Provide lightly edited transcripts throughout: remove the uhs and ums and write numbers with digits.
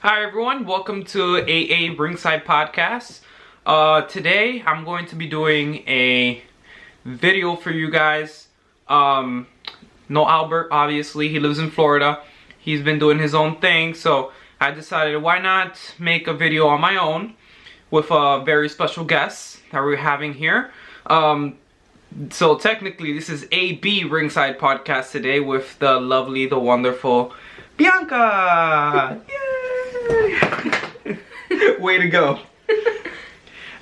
Hi everyone, welcome to AA Ringside Podcast. Today I'm going to be doing a video for you guys. No Albert, obviously, he lives in Florida. He's been doing his own thing, so I decided why not make a video on my own with a very special guest that we're having here. So technically this is AB Ringside Podcast today with the lovely, the wonderful Bianca! Yay! Way to go.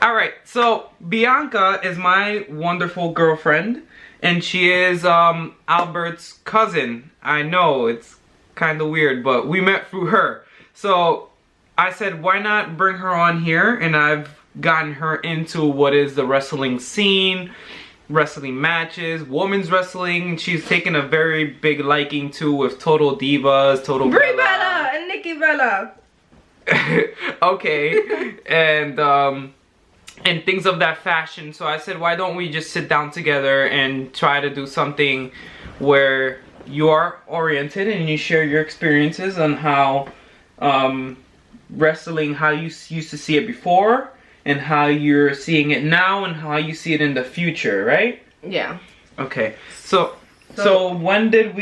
Alright, so Bianca is my wonderful girlfriend, and she is Albert's cousin. I know, it's kind of weird, but we met through her. So I said, why not bring her on here? And I've gotten her into what is the wrestling scene, wrestling matches, women's wrestling. She's taken a very big liking to with Total Divas, Total Brie Bella and Nikki Bella. Okay, and things of that fashion. So I said, why don't we just sit down together and try to do something where you are oriented and you share your experiences on how wrestling, how you used to see it before and how you're seeing it now and how you see it in the future, right? Yeah. Okay. So when did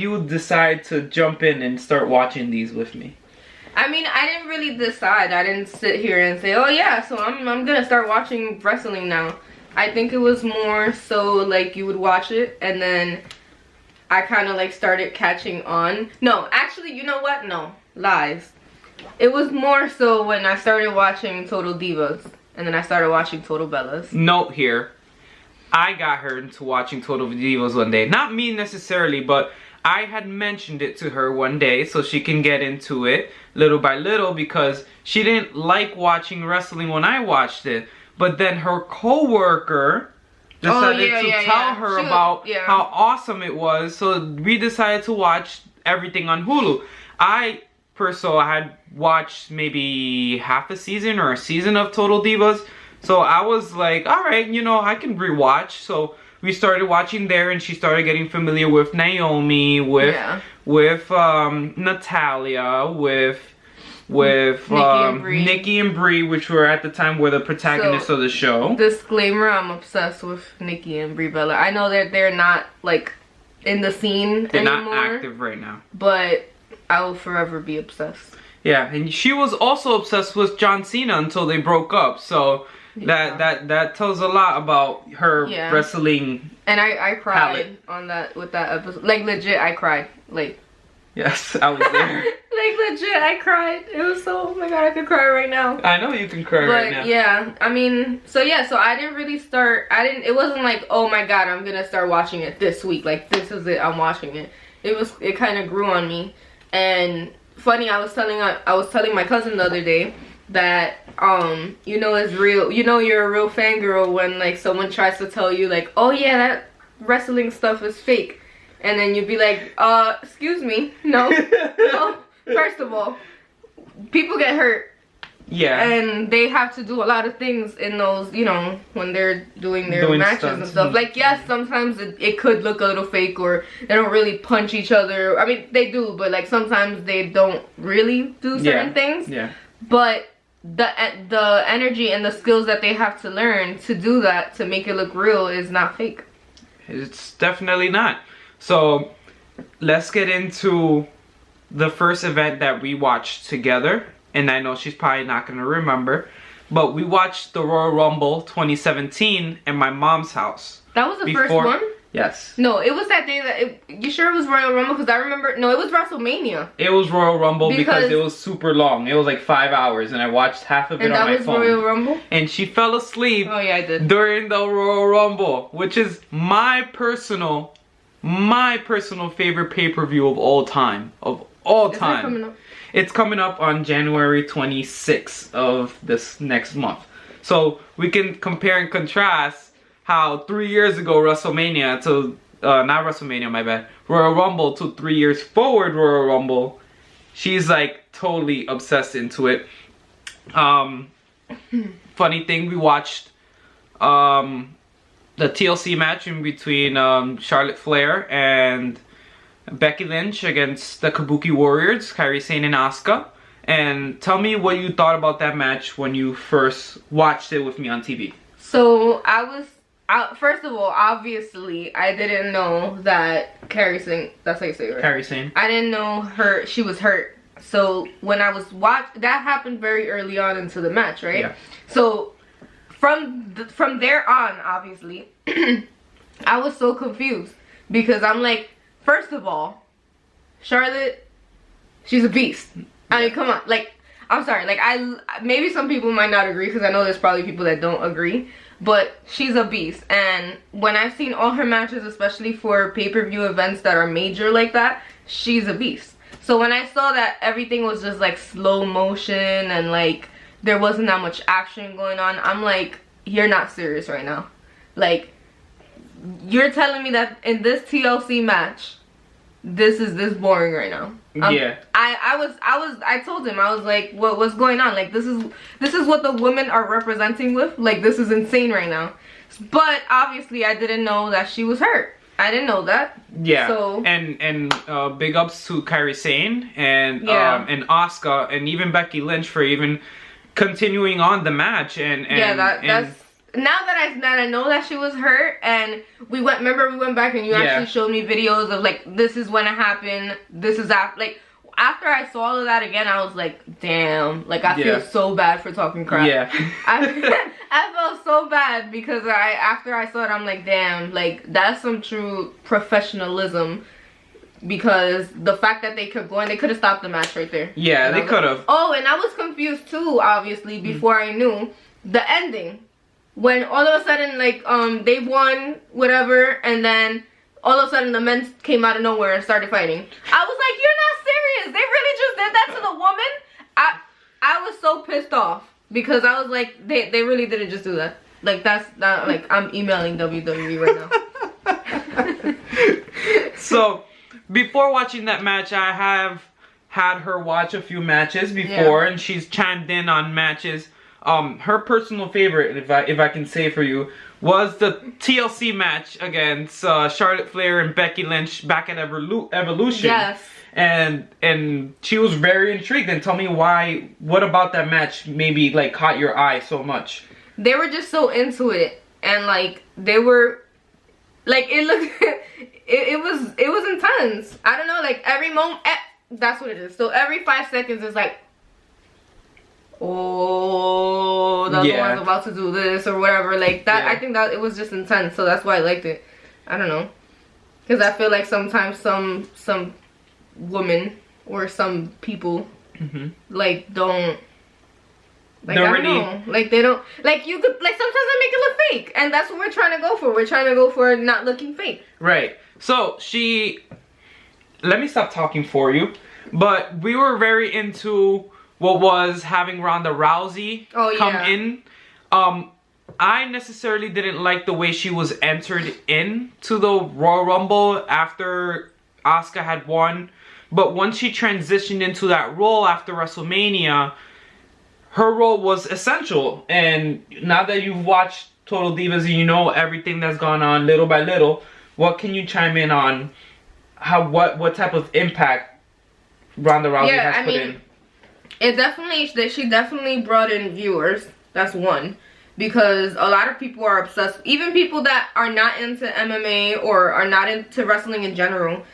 you decide to jump in and start watching these with me? I mean, I didn't really decide. I didn't sit here and say, oh yeah, so I'm gonna start watching wrestling now. I think it was more so like you would watch it and then I kind of like started catching on. No, actually, you know what? No, lies. It was more so when I started watching Total Divas and then I started watching Total Bellas. Note here, I got her into watching Total Divas one day. Not me necessarily, but I had mentioned it to her one day so she can get into it little by little because she didn't like watching wrestling when I watched it. But then her co-worker decided to tell her about how awesome it was, so we decided to watch everything on Hulu. I had watched maybe half a season or a season of Total Divas, so I was like, alright, you know, I can rewatch. So we started watching there and she started getting familiar with Naomi, with Natalia, with Nikki and Brie, which were at the time were the protagonists of the show. Disclaimer, I'm obsessed with Nikki and Brie Bella. I know that they're not like in the scene they're anymore. Not active right now. But I will forever be obsessed. Yeah, and she was also obsessed with John Cena until they broke up. So that tells a lot about her wrestling. And I cried on that with that episode. Like legit, I cried. Like. Yes, I was there. Like legit, I cried. It was so, oh my god, I could cry right now. I know you can cry right now. But yeah, I mean, so I didn't really start, it wasn't like, oh my god, I'm gonna start watching it this week. Like, this is it, I'm watching it. It kind of grew on me. And funny, I was telling my cousin the other day that, you know it's real, you know you're a real fangirl when like someone tries to tell you like, oh yeah, that wrestling stuff is fake. And then you'd be like, excuse me, no, no. First of all, people get hurt. Yeah. And they have to do a lot of things in those, you know, when they're doing their matches stunts and stuff. Like, yes, sometimes it could look a little fake or they don't really punch each other. I mean, they do, but like sometimes they don't really do certain things. Yeah. But the energy and the skills that they have to learn to do that, to make it look real, is not fake. It's definitely not. So let's get into the first event that we watched together. And I know she's probably not going to remember. But we watched the Royal Rumble 2017 in my mom's house. That was the first one? Yes. No, it was that day that... you sure it was Royal Rumble? Because I remember... No, it was WrestleMania. It was Royal Rumble because it was super long. It was like 5 hours. And I watched half of it on my phone. And that was Royal Rumble? And she fell asleep I did. During the Royal Rumble. Which is my personal favorite pay-per-view of all time. Of all time. Is it coming up? It's coming up on January 26th of this next month. So we can compare and contrast how 3 years ago WrestleMania to, not WrestleMania, my bad, Royal Rumble to 3 years forward Royal Rumble. She's like totally obsessed into it. Funny thing, we watched the TLC match in between Charlotte Flair and Becky Lynch against the Kabuki Warriors, Kairi Sane and Asuka. And tell me what you thought about that match when you first watched it with me on TV. So first of all, obviously, I didn't know that Kairi Sane, that's how you say it, right? Kairi Sane. I didn't know she was hurt. So when I was that happened very early on into the match, right? Yeah. So from there on, obviously, I was so confused because I'm like, first of all, Charlotte, she's a beast. I mean, come on, like, I'm sorry, like, maybe some people might not agree because I know there's probably people that don't agree, but she's a beast. And when I've seen all her matches, especially for pay-per-view events that are major like that, she's a beast. So when I saw that everything was just like slow motion and like there wasn't that much action going on, I'm like, you're not serious right now. Like, you're telling me that in this TLC match, this is this boring right now. Yeah. I told him, I was like, what's going on? Like, this is what the women are representing with. Like, this is insane right now. But obviously I didn't know that she was hurt. I didn't know that. Yeah. So and big ups to Kairi Sane and Asuka and even Becky Lynch for even continuing on the match and that's now that I know that she was hurt, and we went back and you actually showed me videos of like, this is when it happened, this is after I saw all of that again, I was like, damn, like I feel so bad for talking crap. Yeah. I felt so bad because after I saw it, I'm like, damn, like that's some true professionalism, because the fact that they kept going, they could have stopped the match right there. Yeah, they could have. Oh, and I was confused too, obviously, before I knew the ending. When all of a sudden, like, they won, whatever, and then all of a sudden the men came out of nowhere and started fighting. I was like, you're not serious. They really just did that to the woman? I was so pissed off because I was like, they really didn't just do that. Like, that's not, like, I'm emailing WWE right now. So, before watching that match, I have had her watch a few matches before, and she's chimed in on matches. Her personal favorite, if I can say for you, was the TLC match against Charlotte Flair and Becky Lynch back at Evolution. Yes. And she was very intrigued. And tell me what about that match maybe like caught your eye so much? They were just so into it, and like they were, like it looked, it was intense. I don't know, like every moment, that's what it is. So every 5 seconds is like, oh, the other one's about to do this or whatever, like that. I think that it was just intense, so that's why I liked it. I don't know, because I feel like sometimes some women or some people like don't, like, I don't know, like they don't, like, you could, like, sometimes they make it look fake, and that's what we're trying to go for. We're trying to go for not looking fake. Right. So let me stop talking for you, but we were very into what was having Ronda Rousey come in. I necessarily didn't like the way she was entered into the Royal Rumble after Asuka had won. But once she transitioned into that role after WrestleMania, her role was essential. And now that you've watched Total Divas and you know everything that's gone on little by little, what can you chime in on what type of impact Ronda Rousey has put in? She definitely brought in viewers. That's one. Because a lot of people are obsessed. Even people that are not into MMA or are not into wrestling in general,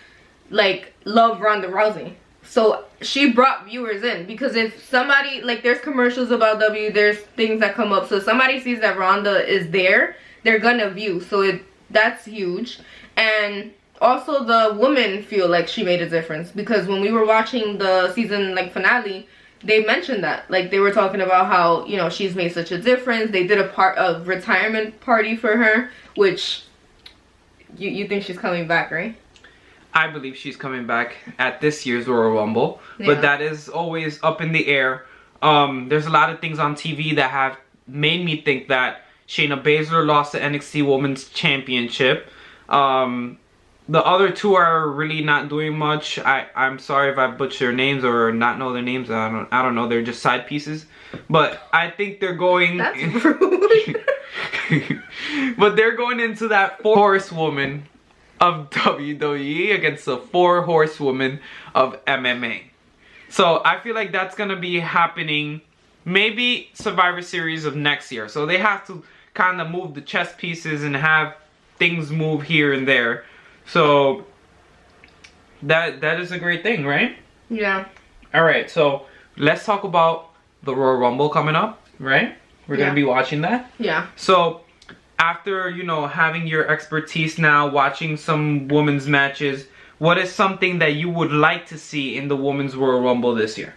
like, love Ronda Rousey. So she brought viewers in. Because if somebody, like, there's commercials about there's things that come up. So if somebody sees that Ronda is there, they're gonna view. So that's huge. And also the women feel like she made a difference. Because when we were watching the season, like, finale, they mentioned that, like, they were talking about how, you know, she's made such a difference. They did a retirement party for her, which you think she's coming back, right? I believe she's coming back at this year's Royal Rumble, but that is always up in the air. There's a lot of things on TV that have made me think that Shayna Baszler lost the NXT Women's Championship. The other two are really not doing much. I'm sorry if I butcher their names or not know their names. I don't know. They're just side pieces. But I think they're going. That's rude. But they're going into that fourth horsewoman of WWE against the 4 horsewomen of MMA. So I feel like that's gonna be happening maybe Survivor Series of next year. So they have to kind of move the chess pieces and have things move here and there. So that is a great thing, right? Yeah. Alright, so let's talk about the Royal Rumble coming up, right? We're gonna be watching that. Yeah. So after, you know, having your expertise now, watching some women's matches, what is something that you would like to see in the Women's Royal Rumble this year?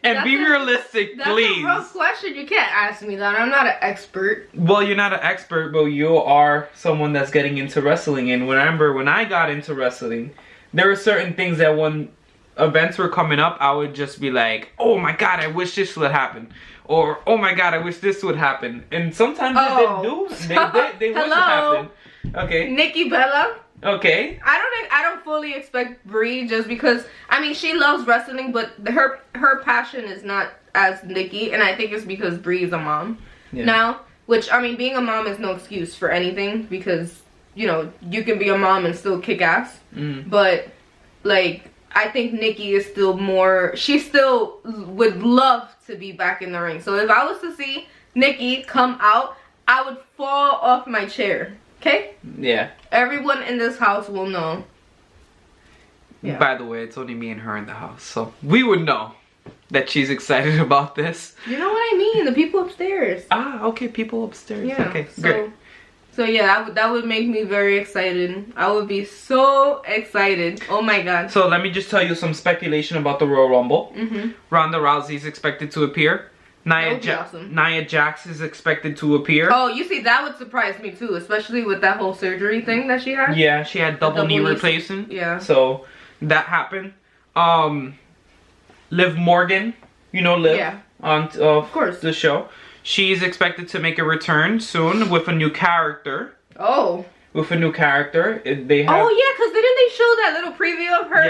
And be realistic, please. That's a rough question. You can't ask me that. I'm not an expert. Well, you're not an expert, but you are someone that's getting into wrestling. And remember, when I got into wrestling, there were certain things that when events were coming up, I would just be like, oh my god, I wish this would happen. Or, oh my god, I wish this would happen. And sometimes it didn't do. They wish it happened. Okay. Nikki Bella. Okay. I don't fully expect Brie just because, I mean, she loves wrestling, but her passion is not as Nikki, and I think it's because Brie is a mom now, which, I mean, being a mom is no excuse for anything because, you know, you can be a mom and still kick ass, but, like, I think Nikki is still more, she still would love to be back in the ring. So if I was to see Nikki come out, I would fall off my chair. Okay? Yeah. Everyone in this house will know. Yeah. By the way, it's only me and her in the house, so we would know that she's excited about this. You know what I mean? The people upstairs. Ah, okay, people upstairs. Yeah. Okay, great. So yeah, that would make me very excited. I would be so excited. Oh my god. So let me just tell you some speculation about the Royal Rumble. Ronda Rousey is expected to appear. Nia Jax is expected to appear. Oh, you see, that would surprise me too, especially with that whole surgery thing that she had. Yeah, she had double knee replacement. Yeah. So that happened. Liv Morgan, you know Liv, on of course the show. She's expected to make a return soon with a new character. Oh. With a new character, they have. Oh yeah, because didn't they show that little preview of her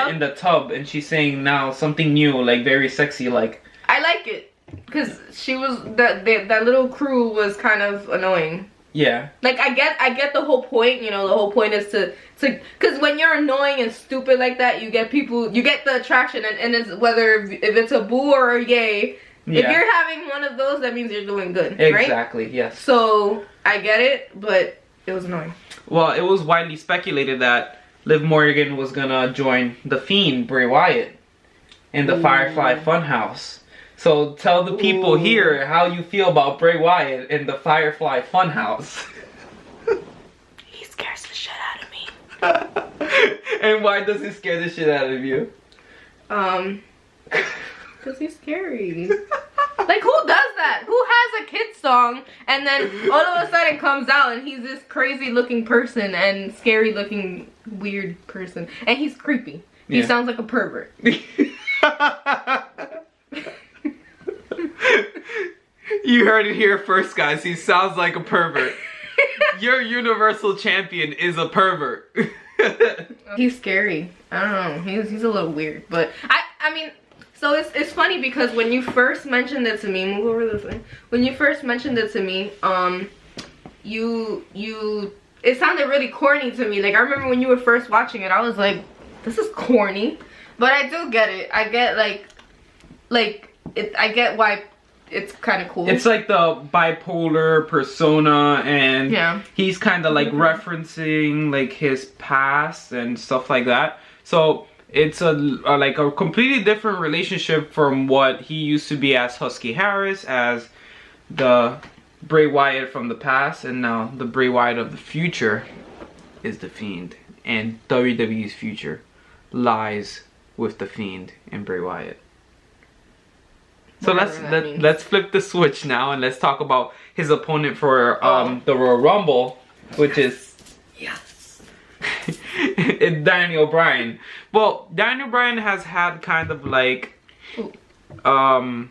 in the tub, and she's saying now something new, like very sexy, like. I like it because she was that little crew was kind of annoying. Yeah. Like I get the whole point. You know, the whole point is to because when you're annoying and stupid like that, you get the attraction, and it's whether if it's a boo or a yay. Yeah. If you're having one of those, that means you're doing good. Exactly. Right? Yes. So I get it, but it was annoying. Well, it was widely speculated that Liv Morgan was gonna join the Fiend Bray Wyatt in the Firefly Funhouse. So tell the people here how you feel about Bray Wyatt in the Firefly Funhouse. He scares the shit out of me. And why does he scare the shit out of you? Because he's scary. Like, who does that? Who has a kid song and then all of a sudden comes out and he's this crazy looking person and scary looking weird person. And he's creepy. He sounds like a pervert. You heard it here first, guys. He sounds like a pervert. Your universal champion is a pervert. He's scary. I don't know. He's a little weird, but I mean, so it's funny because when you first mentioned it to me, move over this way. When you first mentioned it to me, it sounded really corny to me. Like I remember when you were first watching it, I was like, this is corny, but I do get it. I get I get why it's kind of cool. It's like the bipolar persona, and he's kind of like referencing like his past and stuff like that. So it's like a completely different relationship from what he used to be as Husky Harris, as the Bray Wyatt from the past, and now the Bray Wyatt of the future is the Fiend, and WWE's future lies with the Fiend and Bray Wyatt. So let's flip the switch now, and let's talk about his opponent for the Royal Rumble, which is Daniel Bryan. Well, Daniel Bryan has had kind of like a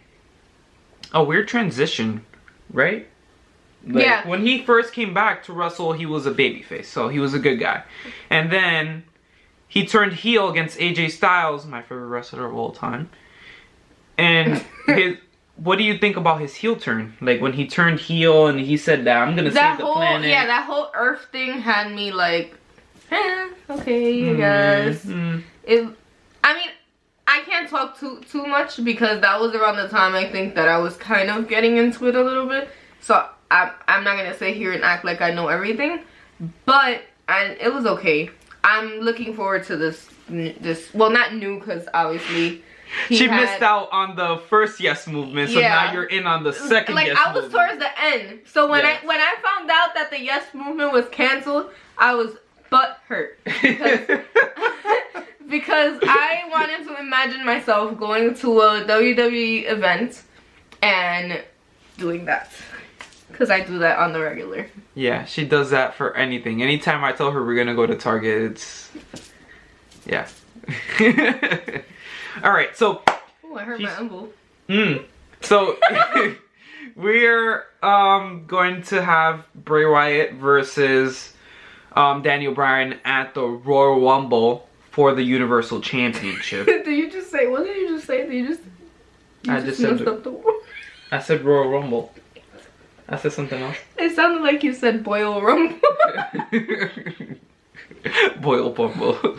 weird transition, right? Like, when he first came back to wrestle, he was a babyface, so he was a good guy, and then he turned heel against AJ Styles, my favorite wrestler of all time. And what do you think about his heel turn? Like when he turned heel and he said that I'm gonna save the planet. Yeah, that whole Earth thing had me like, okay, I guess. I mean, I can't talk too much because that was around the time I think that I was kind of getting into it a little bit. So I'm not gonna sit here and act like I know everything, but it was okay. I'm looking forward to this. Well, not new because obviously. She missed out on the first Yes movement, so now you're in on the second Yes movement. Like, I was towards the end. So when I found out that the Yes movement was canceled, I was butthurt. Because I wanted to imagine myself going to a WWE event and doing that. Because I do that on the regular. Yeah, she does that for anything. Anytime I tell her we're going to go to Target, it's... Yeah. All right, so I hurt my elbow. So we're going to have Bray Wyatt versus Daniel Bryan at the Royal Rumble for the Universal Championship. Did you just say? What did you just say? I just said the word. I said Royal Rumble. I said something else. It sounded like you said Boil Rumble. Boil Bumble.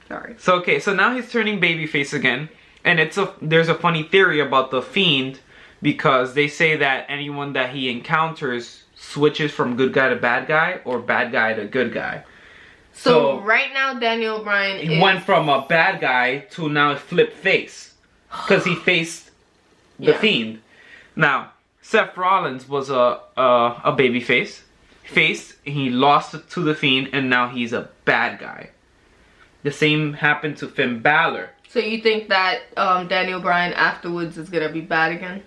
Sorry. So okay, so now he's turning babyface again, and there's a funny theory about the Fiend because they say that anyone that he encounters switches from good guy to bad guy or bad guy to good guy. So right now Daniel Bryan went from a bad guy to now a flip face because he faced the Fiend. Now Seth Rollins was a babyface, he lost to the Fiend, and now he's a bad guy. The same happened to Finn Balor. So you think that Daniel Bryan afterwards is gonna be bad again?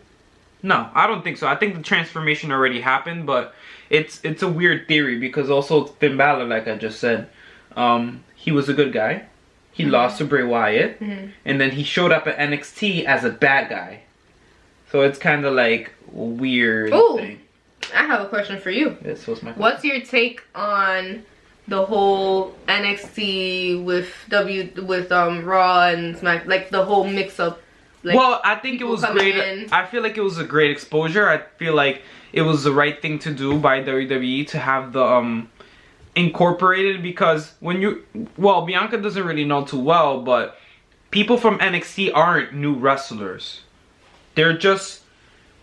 No, I don't think so. I think the transformation already happened, but it's a weird theory because also Finn Balor, like I just said, he was a good guy. He lost to Bray Wyatt, and then he showed up at NXT as a bad guy. So it's kind of like a weird thing. I have a question for you. This was my question. What's your take on the whole NXT with Raw and Smack, like the whole mix up? Like, well, I think it was great. I feel like it was a great exposure. I feel like it was the right thing to do by WWE to have the incorporated, because Bianca doesn't really know too well, but people from NXT aren't new wrestlers. They're just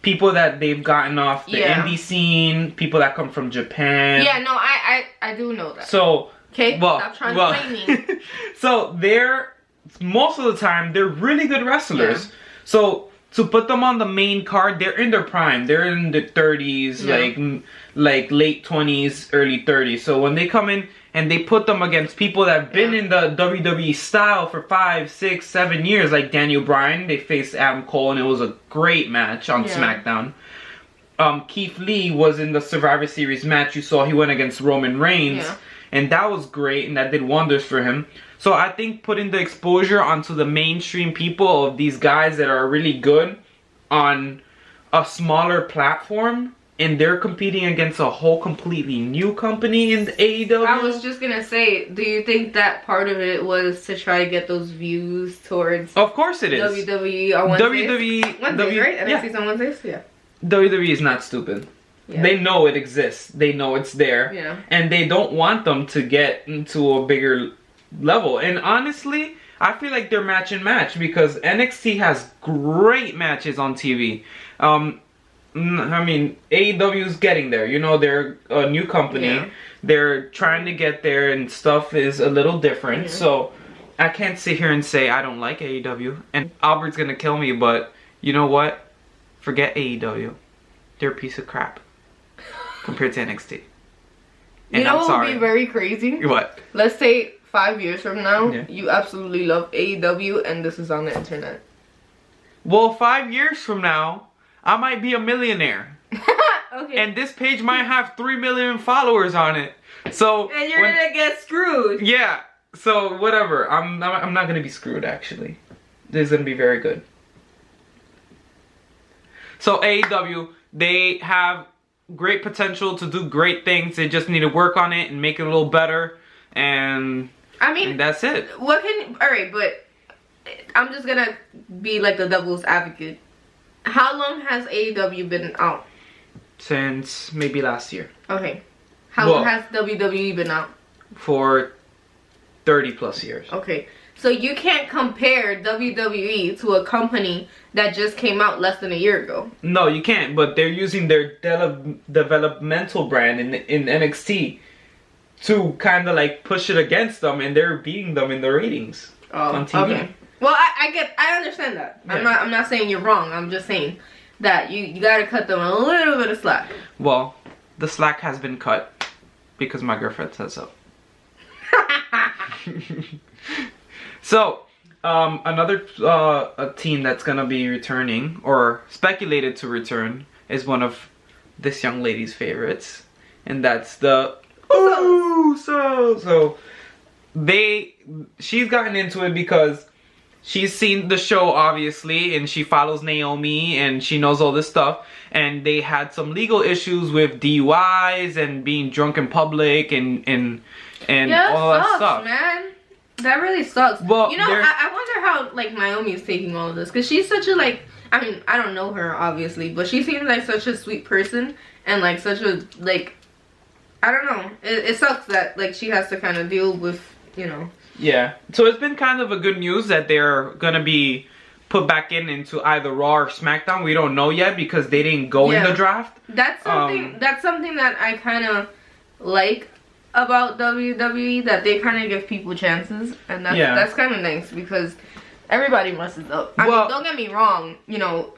people that they've gotten off the indie scene, people that come from Japan. Yeah, no, I do know that. So, okay, stop trying to blame me. So most of the time, they're really good wrestlers. Yeah. So to put them on the main card, they're in their prime. They're in their 30s, like late 20s, early 30s. So when they come in and they put them against people that have been in the WWE style for 5, 6, 7 years, like Daniel Bryan, they faced Adam Cole and it was a great match on SmackDown. Keith Lee was in the Survivor Series match. You saw he went against Roman Reigns, and that was great, and that did wonders for him. So I think putting the exposure onto the mainstream people of these guys that are really good on a smaller platform, and they're competing against a whole completely new company in AEW. I was just gonna say, do you think that part of it was to try to get those views towards? Of course it is. WWE on Wednesdays. Wednesdays, right? NXT's on Wednesdays, WWE is not stupid. Yeah. They know it exists. They know it's there. Yeah. And they don't want them to get into a bigger level. And honestly, I feel like they're match and match because NXT has great matches on TV. I mean, AEW is getting there. You know, they're a new company. Yeah. They're trying to get there, and stuff is a little different. So I can't sit here and say I don't like AEW. And Albert's gonna kill me, but you know what? Forget AEW. They're a piece of crap compared to NXT. And you know what would be very crazy? What? Let's say 5 years from now, you absolutely love AEW, and this is on the internet. Well, 5 years from now, I might be a millionaire. Okay. And this page might have 3 million followers on it. So and you're gonna get screwed. Yeah. So whatever. I'm not gonna be screwed. Actually, this is gonna be very good. So AEW, they have great potential to do great things. They just need to work on it and make it a little better. And I mean, and that's it. Alright, but I'm just gonna be like the devil's advocate. How long has AEW been out? Since maybe last year. Okay. How long has WWE been out? For 30 plus years. Okay. So you can't compare WWE to a company that just came out less than a year ago. No, you can't. But they're using their developmental brand in NXT to kind of like push it against them, and they're beating them in the ratings on TV. Okay. Well, I understand that. Yeah. I'm not saying you're wrong. I'm just saying that you gotta cut them a little bit of slack. Well, the slack has been cut because my girlfriend said so. So, another a team that's gonna be returning or speculated to return is one of this young lady's favorites, and that's the Usos. So she's gotten into it because she's seen the show, obviously, and she follows Naomi and she knows all this stuff, and they had some legal issues with DUIs and being drunk in public and all that stuff, man. That really sucks. Well, you know, I wonder how like Naomi is taking all of this, because she's such a like, I mean, I don't know her obviously, but she seems like such a sweet person and like such a like, I don't know. It sucks that like she has to kind of deal with, you know. Yeah. So it's been kind of a good news that they're gonna be put back into either Raw or SmackDown. We don't know yet because they didn't go in the draft. That's something. That's something that I kind of like about WWE, that they kind of give people chances, and that's kind of nice because everybody messes up. I mean, don't get me wrong, you know,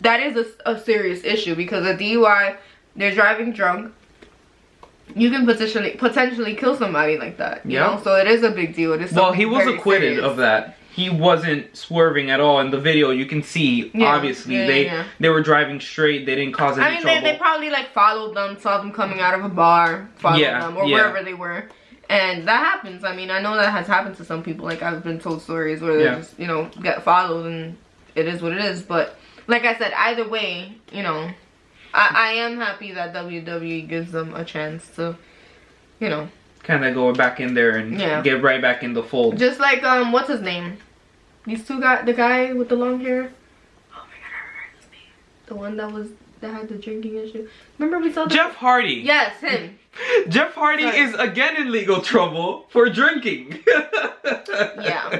that is a serious issue because a DUI, they're driving drunk. You can potentially kill somebody like that, you know? So it is a big deal. It is he was acquitted of that. He wasn't swerving at all in the video. You can see, obviously, they were driving straight. They didn't cause any trouble. They probably like followed them, saw them coming out of a bar, followed them, or wherever they were. And that happens. I mean, I know that has happened to some people. Like, I've been told stories where they just, you know, get followed, and it is what it is. But like I said, either way, you know, I am happy that WWE gives them a chance to, you know, kind of go back in there and get right back in the fold. Just like what's his name? These two guys, the guy with the long hair. Oh my god, I remember his name. The one that had the drinking issue. Remember we saw Jeff Hardy. Yes, him. Jeff Hardy is again in legal trouble for drinking. Yeah,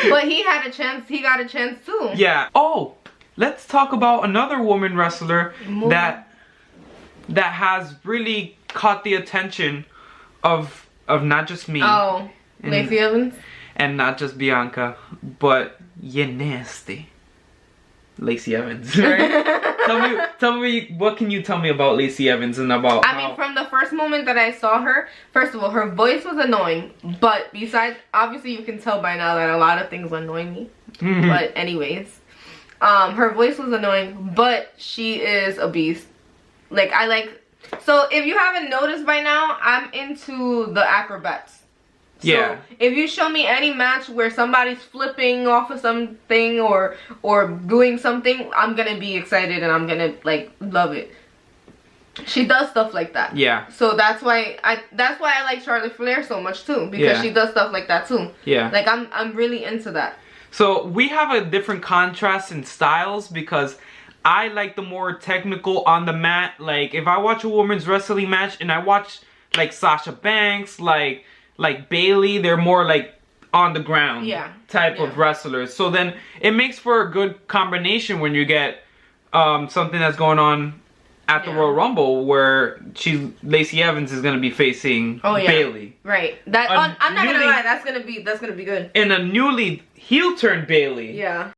but he had a chance. He got a chance too. Yeah. Oh, let's talk about another woman wrestler that has really caught the attention of not just me. Oh, Lacey Evans. And not just Bianca, but you nasty Lacey Evans, right? tell me, what can you tell me about Lacey Evans and about I mean, from the first moment that I saw her, first of all, her voice was annoying, but besides, obviously you can tell by now that a lot of things annoy me. But anyways, her voice was annoying, but she is a beast. Like, so if you haven't noticed by now, I'm into the acrobats. So if you show me any match where somebody's flipping off of something or doing something, I'm gonna be excited and I'm gonna like love it. She does stuff like that. Yeah. So that's why I like Charlotte Flair so much too, because she does stuff like that too. Yeah. Like I'm really into that. So we have a different contrast in styles because I like the more technical on the mat. Like if I watch a women's wrestling match and I watch like Sasha Banks, like Bailey, they're more like on the ground type of wrestlers. So then it makes for a good combination when you get something that's going on at the Royal Rumble where Lacey Evans is gonna be facing Bailey. Right. I'm not gonna lie, that's gonna be good. And a newly heel turned Bailey. Yeah.